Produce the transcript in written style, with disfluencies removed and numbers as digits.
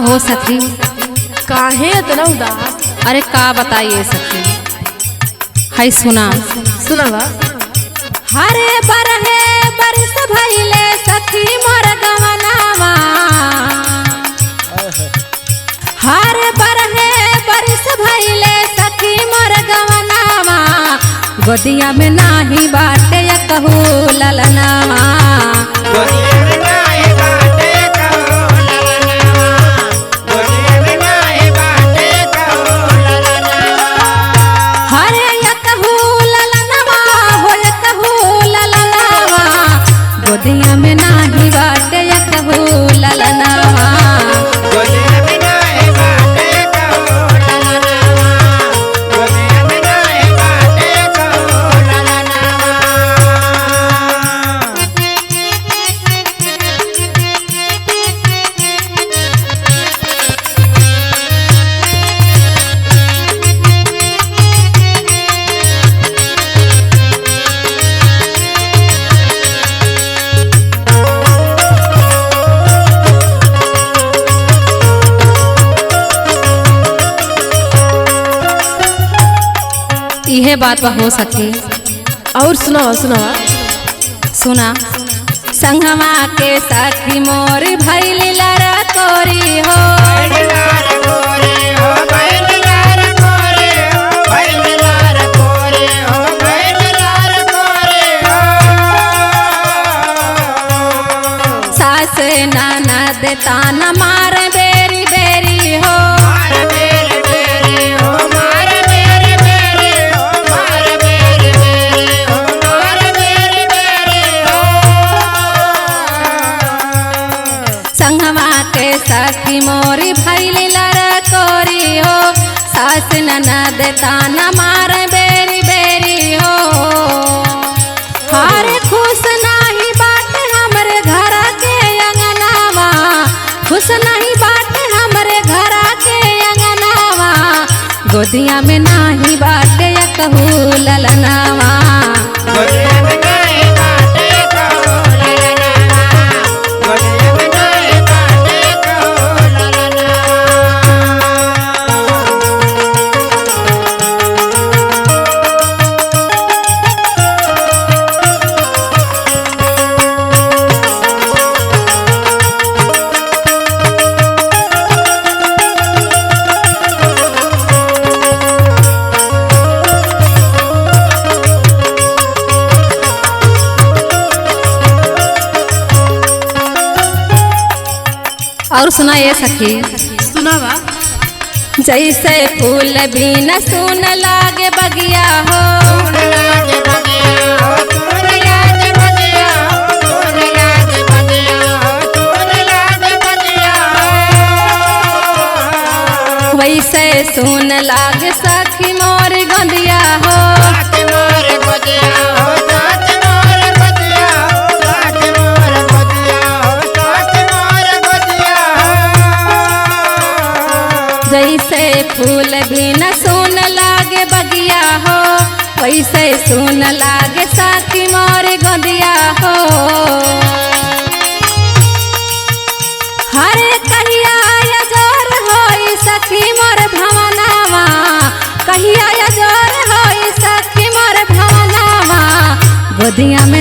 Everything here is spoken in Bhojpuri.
हो सखी। काहे इतना उदास? अरे का बताइए सखी, है सुना। सुनावा। हरे बरहे बरिस भइले सखी मोर गवनावा, हरे बरहे बरिस भइले सखी मोर गवनावा, गोदिया में नाही बाटे कहू ललनावा, गोदिया में नाही बाटे कहू ललनावा, गोदिया में नाही बाटे कहू ललनावा, गोदिया में नाही बाटे कहू ललनावा। इहे बात हो सके। और सुनावा सुनावा। सुना। संगमा के सखी मोर भइल लरा कोरी हो, सास ननद ताना मार बेरी बेरी हो, सखी मोरी भइल लरा कोरी हो, सास ननद ताना मार बेरी बेरी हो, हारे खुश नाही बाटे हमरे घर के अंगनावा, खुश नहीं बाटे हमरे घर के अंगनावा, गोदिया में नाही बाटे कहू ललनावा, गोदिया में नाही बाटे कहू ललनावा, गोदिया में नाही बाटे कहू ललनावा। और सुना ये सखी। सुनावा। जैसे फूल बिन सुन लागे बगिया हो, वैसे सुन लागे सखी मोर गोदिया हो, जैसे फूल भी न सुन लागे बगिया हो, वैसे सुन लागे साथी मोर गोदिया हो, हरे कहिया अजोर होई सखी मोर भवनावा, कहिया अजोर होई सखी मोर भवनावा, गोदिया में